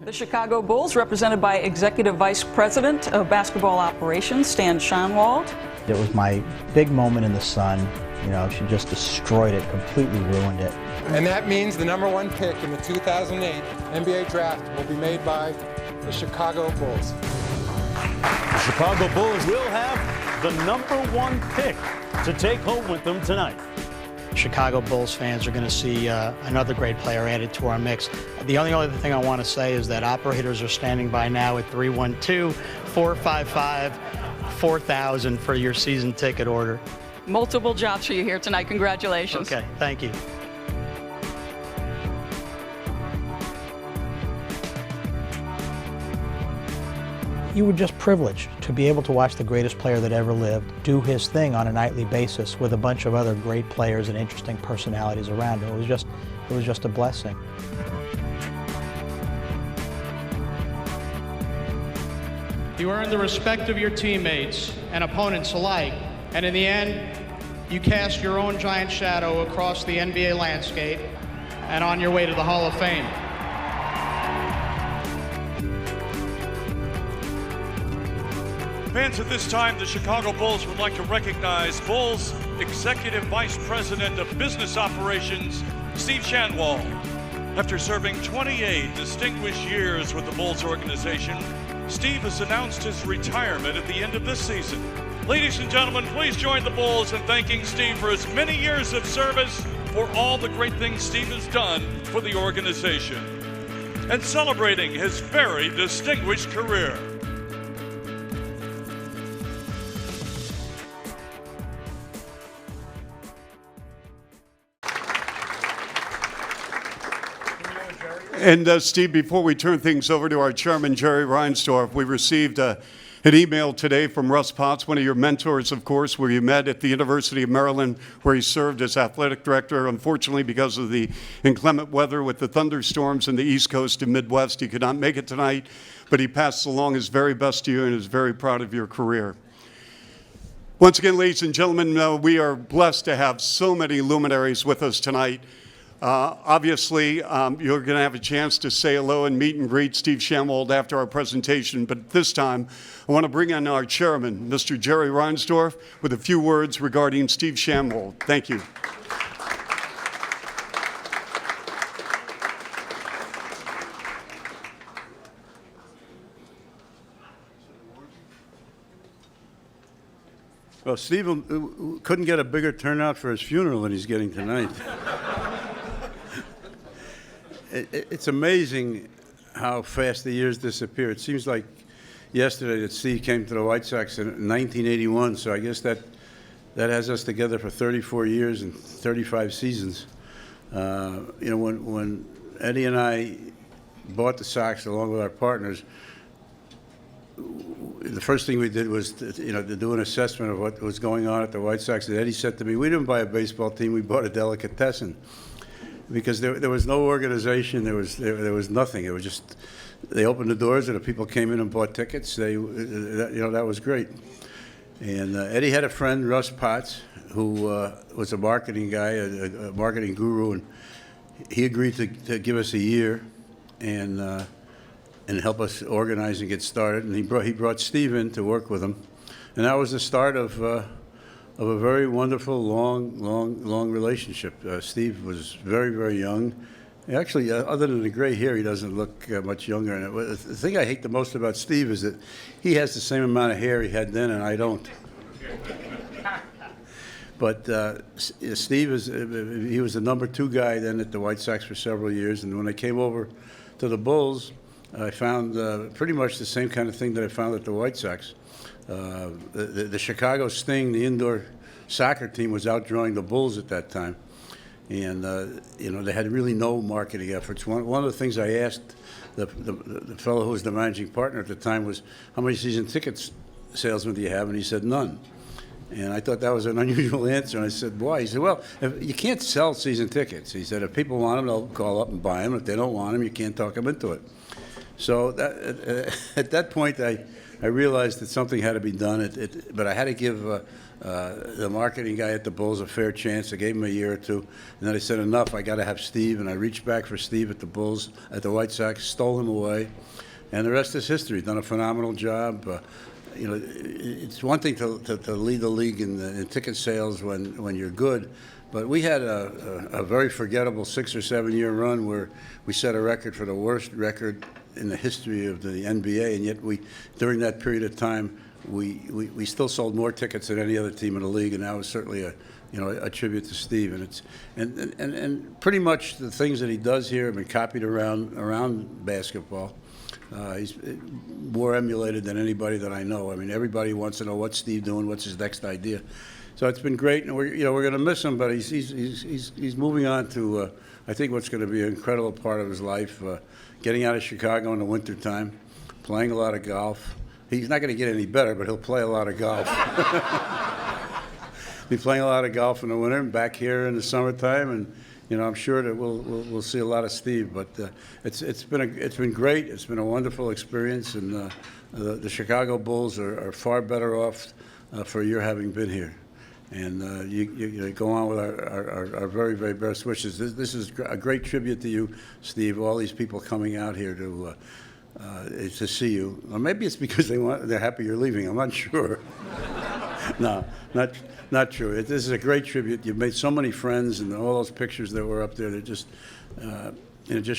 The Chicago Bulls, represented by Executive Vice President of Basketball Operations, Stan Schanwald. It was my big moment in the sun. You know, she just destroyed it, completely ruined it. And that means the #1 pick in the 2008 NBA draft will be made by the Chicago Bulls. The Chicago Bulls will have the #1 pick to take home with them tonight. Chicago Bulls fans are going to see another great player added to our mix. The only other thing I want to say is that operators are standing by now at 312-455-4000 for your season ticket order. Multiple jobs for you here tonight. Congratulations. Okay, thank you. You were just privileged to be able to watch the greatest player that ever lived do his thing on a nightly basis with a bunch of other great players and interesting personalities around him. It was just a blessing. You earned the respect of your teammates and opponents alike, and in the end, you cast your own giant shadow across the NBA landscape and on your way to the Hall of Fame. Fans, at this time, the Chicago Bulls would like to recognize Bulls Executive Vice President of Business Operations, Steve Schanwald. After serving 28 distinguished years with the Bulls organization, Steve has announced his retirement at the end of this season. Ladies and gentlemen, please join the Bulls in thanking Steve for his many years of service, for all the great things Steve has done for the organization, and celebrating his very distinguished career. And Steve, before we turn things over to our chairman, Jerry Reinsdorf, we received an email today from Russ Potts, one of your mentors, of course, where you met at the University of Maryland, where he served as athletic director. Unfortunately, because of the inclement weather with the thunderstorms in the East Coast and Midwest, he could not make it tonight, but he passed along his very best to you and is very proud of your career. Once again, ladies and gentlemen, we are blessed to have so many luminaries with us tonight. Obviously, you're going to have a chance to say hello and meet and greet Steve Schanwald after our presentation, but this time I want to bring in our chairman, Mr. Jerry Reinsdorf, with a few words regarding Steve Schanwald. Thank you. Well, Steve couldn't get a bigger turnout for his funeral than he's getting tonight. It's amazing how fast the years disappear. It seems like yesterday that Steve came to the White Sox in 1981, so I guess that has us together for 34 years and 35 seasons. You know, when Eddie and I bought the Sox along with our partners, the first thing we did was to do an assessment of what was going on at the White Sox. And Eddie said to me, "We didn't buy a baseball team, we bought a delicatessen." Because there was no organization, there was nothing. It was just, they opened the doors and the people came in and bought tickets. That was great. And Eddie had a friend, Russ Potts, who was a marketing guy, a marketing guru, and he agreed to give us a year and help us organize and get started. And he brought Steve in to work with him, and that was the start of a very wonderful, long relationship. Steve was very, very young. Actually, other than the gray hair, he doesn't look much younger. And the thing I hate the most about Steve is that he has the same amount of hair he had then, and I don't. But Steve he was the #2 guy then at the White Sox for several years. And when I came over to the Bulls, I found pretty much the same kind of thing that I found at the White Sox. The Chicago Sting, the indoor soccer team, was outdrawing the Bulls at that time, and they had really no marketing efforts. One of the things I asked the fellow who was the managing partner at the time was, "How many season tickets salesmen do you have?" And he said, "None." And I thought that was an unusual answer. And I said, "Why?" He said, "Well, you can't sell season tickets." He said, "If people want them, they'll call up and buy them. If they don't want them, you can't talk them into it." So at that point, I realized that something had to be done, but I had to give the marketing guy at the Bulls a fair chance. I gave him a year or two, and then I said, enough, I got to have Steve, and I reached back for Steve at the Bulls, at the White Sox, stole him away, and the rest is history. Done a phenomenal job. You know, it's one thing to lead the league in ticket sales when you're good, but we had a very forgettable 6 or 7 year run where we set a record for the worst record in the history of the NBA, and yet during that period of time, we still sold more tickets than any other team in the league, and that was certainly a tribute to Steve. And pretty much the things that he does here have been copied around basketball. He's more emulated than anybody that I know. I mean, everybody wants to know what's Steve doing, what's his next idea. So it's been great, and we're going to miss him, but he's moving on to I think what's going to be an incredible part of his life. Getting out of Chicago in the wintertime, playing a lot of golf. He's not going to get any better, but he'll play a lot of golf. Be playing a lot of golf in the winter and back here in the summertime, and I'm sure that we'll see a lot of Steve. But it's been great. It's been a wonderful experience, and the Chicago Bulls are far better off for your having been here. And you go on with our very, very best wishes. This is a great tribute to you, Steve. All these people coming out here to see you. Or maybe it's because they're happy you're leaving. I'm not sure. No, not true. This is a great tribute. You've made so many friends, and all those pictures that were up there, they just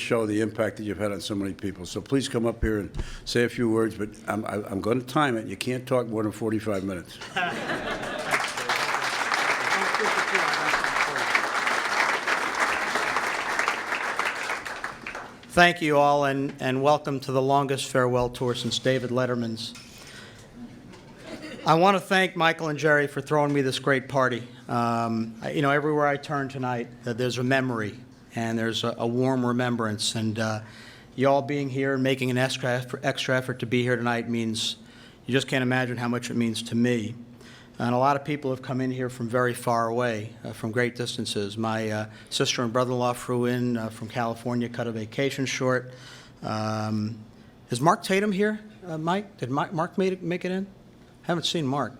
show the impact that you've had on so many people. So please come up here and say a few words, but I'm going to time it. You can't talk more than 45 minutes. Thank you all, and welcome to the longest farewell tour since David Letterman's. I want to thank Michael and Jerry for throwing me this great party. Everywhere I turn tonight, there's a memory, and there's a warm remembrance. And you all being here and making an extra effort to be here tonight means you just can't imagine how much it means to me. And a lot of people have come in here from very far away, from great distances. My sister and brother-in-law flew in from California, cut a vacation short. Is Mark Tatum here, Mike? Did Mark make it in? Haven't seen Mark.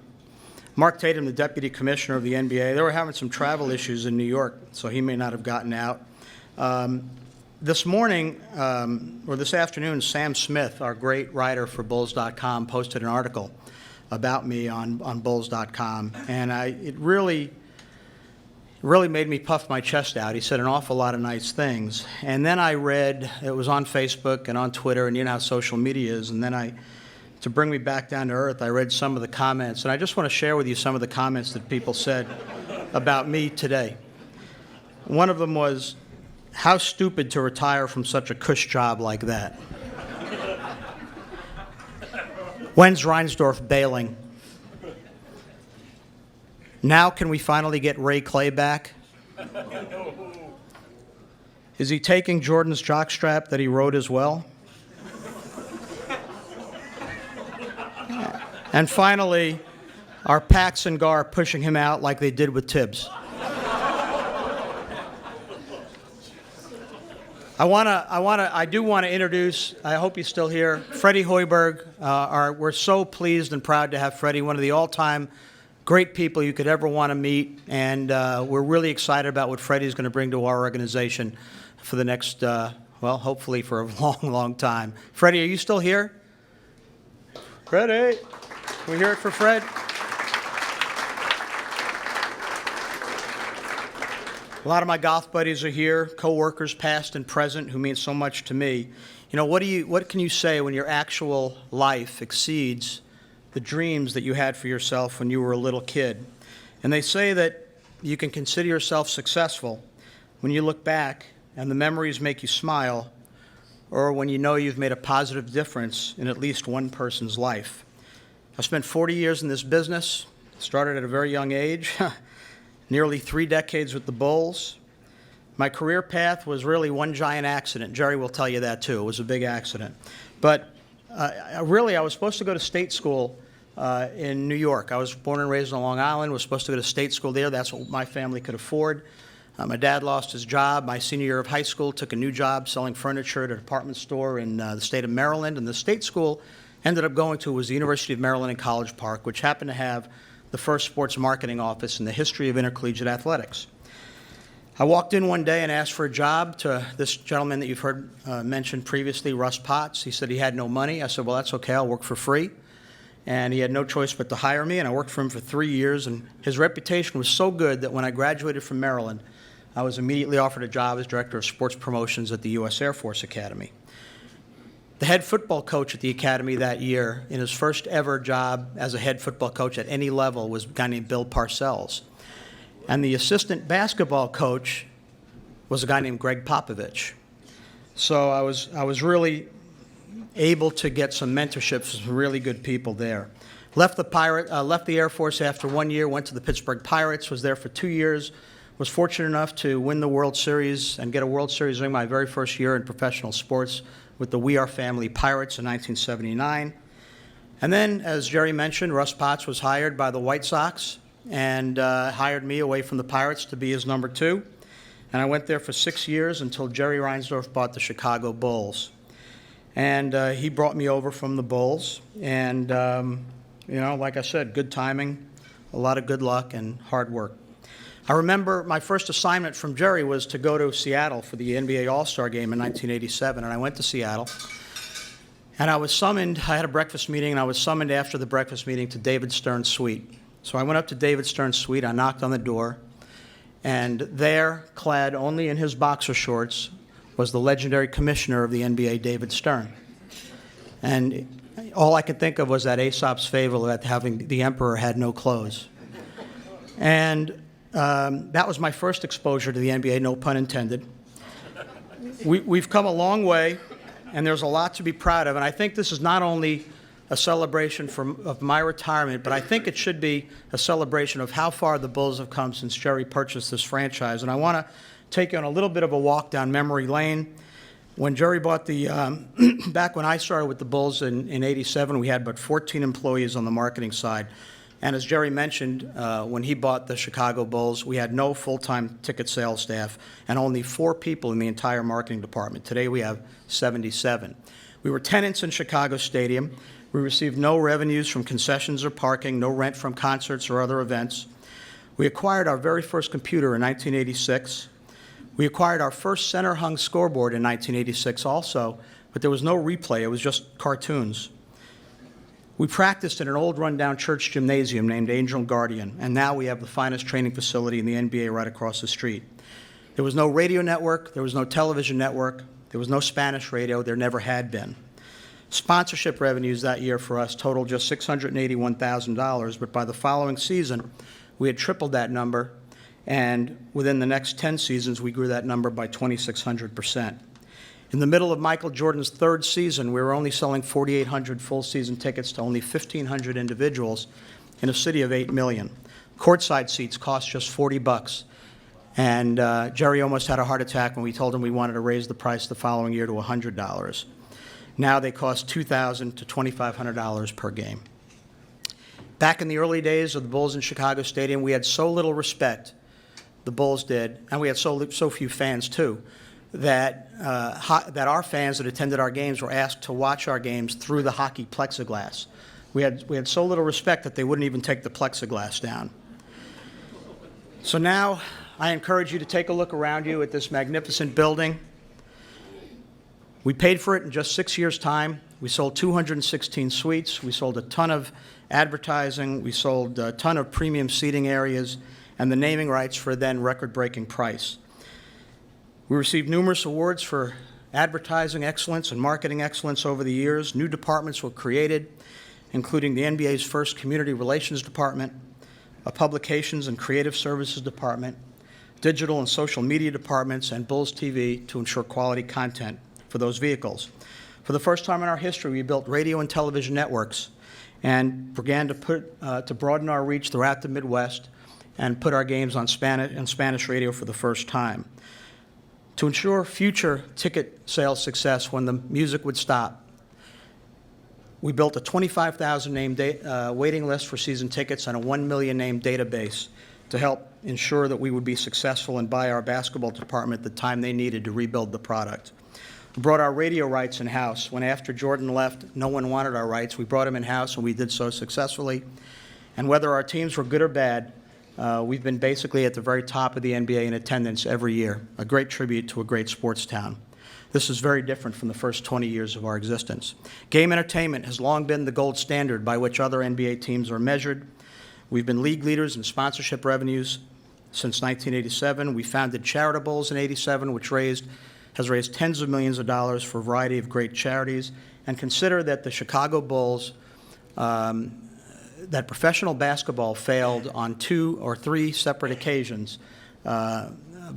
Mark Tatum, the deputy commissioner of the NBA, they were having some travel issues in New York, so he may not have gotten out. This morning, or this afternoon, Sam Smith, our great writer for Bulls.com, posted an article about me on Bulls.com, and it really made me puff my chest out. He said an awful lot of nice things. And then I read, it was on Facebook and on Twitter, and you know how social media is, and then to bring me back down to earth, I read some of the comments, and I just want to share with you some of the comments that people said about me today. One of them was, how stupid to retire from such a cush job like that. When's Reinsdorf bailing? Now can we finally get Ray Clay back? Is he taking Jordan's jockstrap that he rode as well? And finally, are Pax and Gar pushing him out like they did with Tibbs? I do want to introduce, I hope he's still here, Freddie Hoiberg. We're so pleased and proud to have Freddie, one of the all-time great people you could ever want to meet, and we're really excited about what Freddie's going to bring to our organization for the next, hopefully for a long, long time. Freddie, are you still here? Freddie, can we hear it for Fred? A lot of my golf buddies are here, co-workers past and present, who mean so much to me. You know, what can you say when your actual life exceeds the dreams that you had for yourself when you were a little kid? And they say that you can consider yourself successful when you look back and the memories make you smile, or when you know you've made a positive difference in at least one person's life. I've spent 40 years in this business, started at a very young age. Nearly 3 decades with the Bulls. My career path was really one giant accident. Jerry will tell you that too. It was a big accident. But I was supposed to go to state school in New York. I was born and raised on Long Island, was supposed to go to state school there. That's what my family could afford. My dad lost his job my senior year of high school, took a new job selling furniture at a department store in the state of Maryland, and the state school ended up going to was the University of Maryland in College Park, which happened to have the first sports marketing office in the history of intercollegiate athletics. I walked in one day and asked for a job to this gentleman that you've heard mentioned previously, Russ Potts. He said he had no money. I said, well, that's okay, I'll work for free. And he had no choice but to hire me, and I worked for him for 3 years, and his reputation was so good that when I graduated from Maryland, I was immediately offered a job as Director of Sports Promotions at the U.S. Air Force Academy. The head football coach at the Academy that year, in his first ever job as a head football coach at any level, was a guy named Bill Parcells. And the assistant basketball coach was a guy named Greg Popovich. So I was really able to get some mentorship from some really good people there. Left the Air Force after 1 year, went to the Pittsburgh Pirates, was there for 2 years, was fortunate enough to win the World Series and get a World Series ring my very first year in professional sports with the We Are Family Pirates in 1979. And then, as Jerry mentioned, Russ Potts was hired by the White Sox and hired me away from the Pirates to be his number 2. And I went there for 6 years until Jerry Reinsdorf bought the Chicago Bulls. And he brought me over from the Bulls. And, like I said, good timing, a lot of good luck, and hard work. I remember my first assignment from Jerry was to go to Seattle for the NBA All-Star Game in 1987, and I went to Seattle. And I was summoned, I had a breakfast meeting, and I was summoned after the breakfast meeting to David Stern's suite. So I went up to David Stern's suite, I knocked on the door, and there, clad only in his boxer shorts, was the legendary commissioner of the NBA, David Stern. And all I could think of was that Aesop's fable that having the emperor had no clothes. And that was my first exposure to the NBA, no pun intended. We've come a long way, and there's a lot to be proud of. And I think this is not only a celebration of my retirement, but I think it should be a celebration of how far the Bulls have come since Jerry purchased this franchise. And I want to take you on a little bit of a walk down memory lane. When Jerry bought back when I started with the Bulls in '87, we had but 14 employees on the marketing side. And as Jerry mentioned, when he bought the Chicago Bulls, we had no full-time ticket sales staff and only 4 people in the entire marketing department. Today we have 77. We were tenants in Chicago Stadium. We received no revenues from concessions or parking, no rent from concerts or other events. We acquired our very first computer in 1986. We acquired our first center-hung scoreboard in 1986 also, but there was no replay. It was just cartoons. We practiced in an old rundown church gymnasium named Angel Guardian, and now we have the finest training facility in the NBA right across the street. There was no radio network, there was no television network, there was no Spanish radio, there never had been. Sponsorship revenues that year for us totaled just $681,000, but by the following season, we had tripled that number, and within the next 10 seasons, we grew that number by 2,600%. In the middle of Michael Jordan's 3rd season, we were only selling 4,800 full-season tickets to only 1,500 individuals in a city of 8 million. Courtside seats cost just $40, and Jerry almost had a heart attack when we told him we wanted to raise the price the following year to $100. Now they cost $2,000 to $2,500 per game. Back in the early days of the Bulls in Chicago Stadium, we had so little respect, the Bulls did, and we had so few fans too, that our fans that attended our games were asked to watch our games through the hockey plexiglass. We had so little respect that they wouldn't even take the plexiglass down. So now I encourage you to take a look around you at this magnificent building. We paid for it in just 6 years' time. We sold 216 suites. We sold a ton of advertising. We sold a ton of premium seating areas and the naming rights for a then record-breaking price. We received numerous awards for advertising excellence and marketing excellence over the years. New departments were created, including the NBA's first community relations department, a publications and creative services department, digital and social media departments, and Bulls TV to ensure quality content for those vehicles. For the first time in our history, we built radio and television networks and began to broaden our reach throughout the Midwest and put our games on Spanish radio for the first time. To ensure future ticket sales success when the music would stop, we built a 25,000 name waiting list for season tickets and a 1 million name database to help ensure that we would be successful and buy our basketball department the time they needed to rebuild the product. We brought our radio rights in-house. When after Jordan left, no one wanted our rights. We brought them in-house, and we did so successfully. And whether our teams were good or bad, we've been basically at the very top of the NBA in attendance every year, a great tribute to a great sports town. This is very different from the first 20 years of our existence. Game entertainment has long been the gold standard by which other NBA teams are measured. We've been league leaders in sponsorship revenues since 1987. We founded Charitables in '87, which has raised tens of millions of dollars for a variety of great charities. And consider that the Chicago Bulls, that professional basketball failed on 2 or 3 separate occasions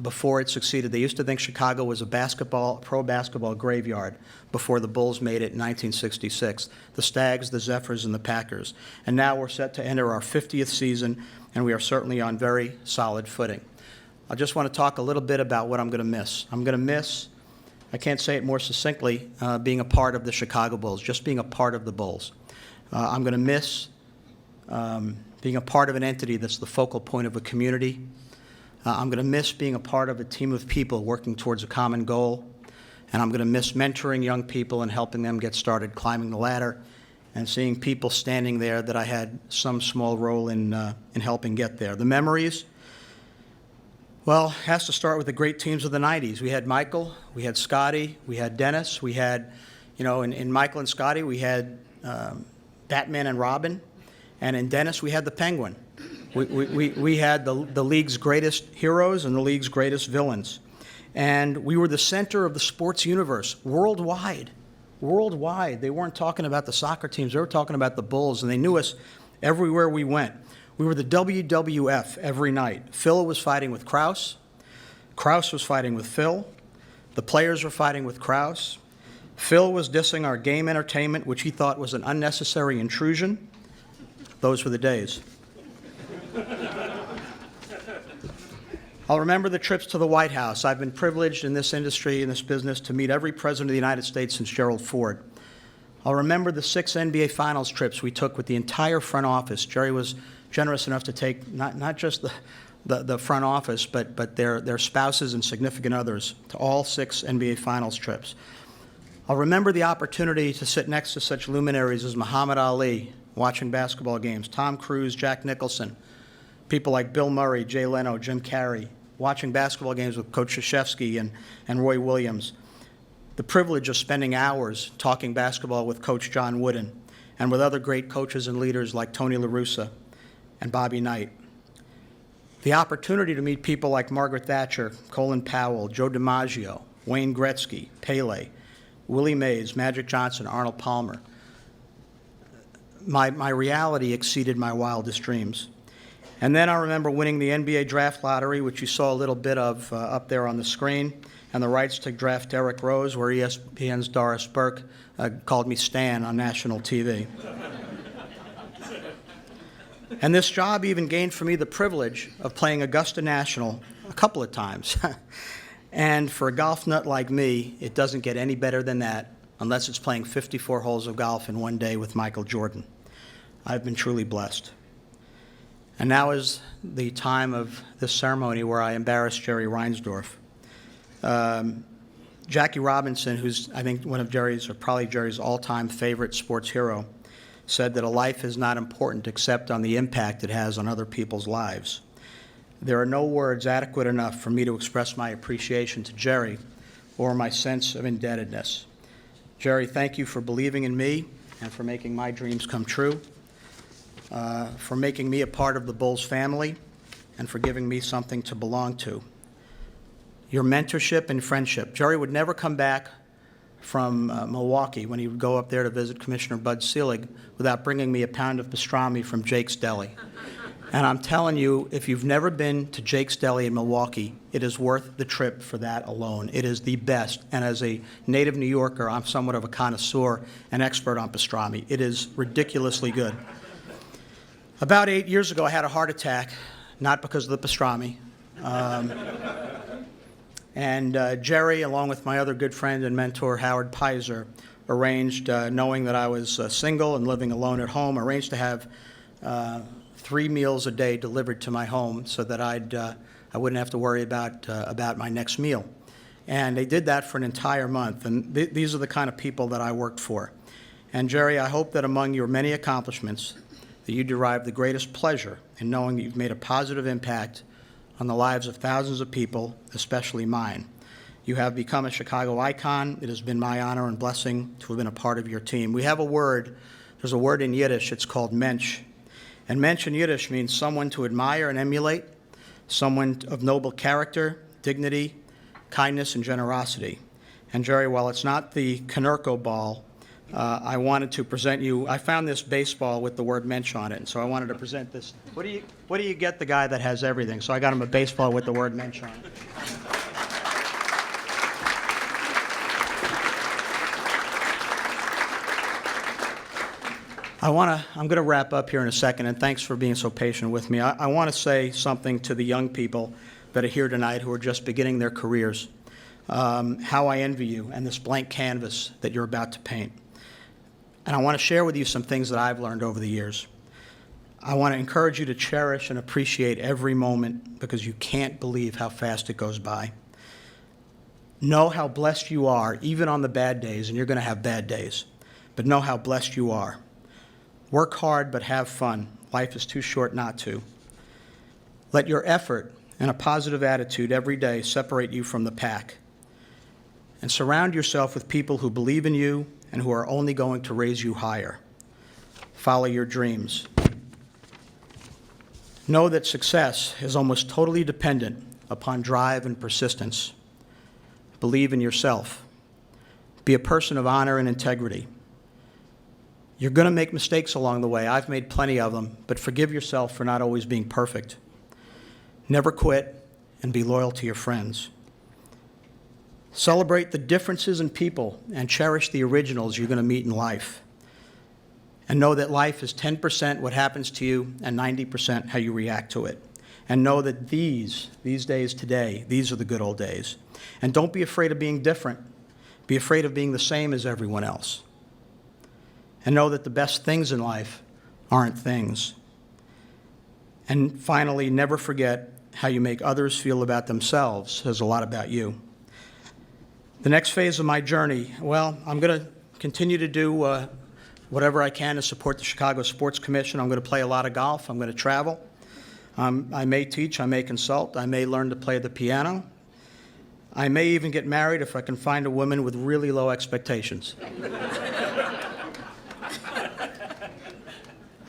before it succeeded. They used to think Chicago was a pro basketball graveyard before the Bulls made it in 1966. The Stags, the Zephyrs, and the Packers. And now we're set to enter our 50th season, and we are certainly on very solid footing. I just want to talk a little bit about what I'm going to miss. I'm going to miss, I can't say it more succinctly, being a part of the Chicago Bulls, just being a part of the Bulls. I'm going to miss being a part of an entity that's the focal point of a community. I'm going to miss being a part of a team of people working towards a common goal. And I'm going to miss mentoring young people and helping them get started climbing the ladder and seeing people standing there that I had some small role in helping get there. The memories, well, has to start with the great teams of the 90s. We had Michael, we had Scotty, we had Dennis, we had, in Michael and Scotty, we had Batman and Robin, and in Dennis, we had the Penguin. We had the league's greatest heroes and the league's greatest villains. And we were the center of the sports universe worldwide. Worldwide. They weren't talking about the soccer teams. They were talking about the Bulls, and they knew us everywhere we went. We were the WWF every night. Phil was fighting with Krause. Krause was fighting with Phil. The players were fighting with Krause. Phil was dissing our game entertainment, which he thought was an unnecessary intrusion. Those were the days. I'll remember the trips to the White House. I've been privileged in this industry, in this business, to meet every president of the United States since Gerald Ford. I'll remember the 6 NBA Finals trips we took with the entire front office. Jerry was generous enough to take not just the front office, but their spouses and significant others to all 6 NBA Finals trips. I'll remember the opportunity to sit next to such luminaries as Muhammad Ali, watching basketball games, Tom Cruise, Jack Nicholson, people like Bill Murray, Jay Leno, Jim Carrey, watching basketball games with Coach Krzyzewski and Roy Williams. The privilege of spending hours talking basketball with Coach John Wooden and with other great coaches and leaders like Tony La Russa and Bobby Knight. The opportunity to meet people like Margaret Thatcher, Colin Powell, Joe DiMaggio, Wayne Gretzky, Pele, Willie Mays, Magic Johnson, Arnold Palmer. My reality exceeded my wildest dreams. And then I remember winning the NBA draft lottery, which you saw a little bit of up there on the screen, and the rights to draft Derrick Rose, where ESPN's Doris Burke called me Stan on national TV. And this job even gained for me the privilege of playing Augusta National a couple of times. And for a golf nut like me, it doesn't get any better than that unless it's playing 54 holes of golf in one day with Michael Jordan. I've been truly blessed. And now is the time of this ceremony where I embarrass Jerry Reinsdorf. Jackie Robinson, who's I think one of Jerry's, or probably Jerry's all-time favorite sports hero, said that a life is not important except on the impact it has on other people's lives. There are no words adequate enough for me to express my appreciation to Jerry or my sense of indebtedness. Jerry, thank you for believing in me and for making my dreams come true, for making me a part of the Bulls family, and for giving me something to belong to. Your mentorship and friendship. Jerry would never come back from Milwaukee when he would go up there to visit Commissioner Bud Selig without bringing me a pound of pastrami from Jake's Deli. And I'm telling you, if you've never been to Jake's Deli in Milwaukee, it is worth the trip for that alone. It is the best. And as a native New Yorker, I'm somewhat of a connoisseur and expert on pastrami. It is ridiculously good. About 8 years ago, I had a heart attack, not because of the pastrami. And Jerry, along with my other good friend and mentor, Howard Pizer, arranged, knowing that I was single and living alone at home, arranged to have 3 meals a day delivered to my home so that I wouldn't have to worry about my next meal. And they did that for an entire month. And these are the kind of people that I worked for. And Jerry, I hope that among your many accomplishments, that you derive the greatest pleasure in knowing that you've made a positive impact on the lives of thousands of people, especially mine. You have become a Chicago icon. It has been my honor and blessing to have been a part of your team. We have a word, there's a word in Yiddish, it's called mensch. And mensch in Yiddish means someone to admire and emulate, someone of noble character, dignity, kindness, and generosity. And Jerry, while it's not the Canerco ball, I wanted to present you, I found this baseball with the word mensch on it, and so I wanted to present this. What do you get the guy that has everything? So I got him a baseball with the word mensch on it. I'm going to wrap up here in a second, and thanks for being so patient with me. I want to say something to the young people that are here tonight who are just beginning their careers. How I envy you and this blank canvas that you're about to paint. And I want to share with you some things that I've learned over the years. I want to encourage you to cherish and appreciate every moment because you can't believe how fast it goes by. Know how blessed you are, even on the bad days, and you're going to have bad days, but know how blessed you are. Work hard, but have fun. Life is too short not to. Let your effort and a positive attitude every day separate you from the pack. And surround yourself with people who believe in you and who are only going to raise you higher. Follow your dreams. Know that success is almost totally dependent upon drive and persistence. Believe in yourself. Be a person of honor and integrity. You're going to make mistakes along the way. I've made plenty of them, but forgive yourself for not always being perfect. Never quit and be loyal to your friends. Celebrate the differences in people and cherish the originals you're going to meet in life. And know that life is 10% what happens to you and 90% how you react to it. And know that these days today, these are the good old days. And don't be afraid of being different. Be afraid of being the same as everyone else. And know that the best things in life aren't things. And finally, never forget how you make others feel about themselves says a lot about you. The next phase of my journey, well, I'm going to continue to do whatever I can to support the Chicago Sports Commission. I'm going to play a lot of golf. I'm going to travel. I may teach. I may consult. I may learn to play the piano. I may even get married if I can find a woman with really low expectations.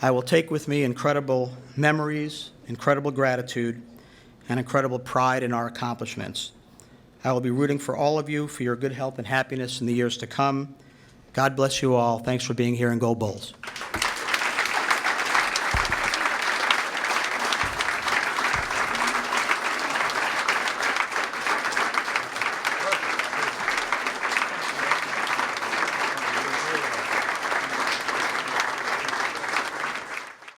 I will take with me incredible memories, incredible gratitude, and incredible pride in our accomplishments. I will be rooting for all of you for your good health and happiness in the years to come. God bless you all. Thanks for being here, and go Bulls.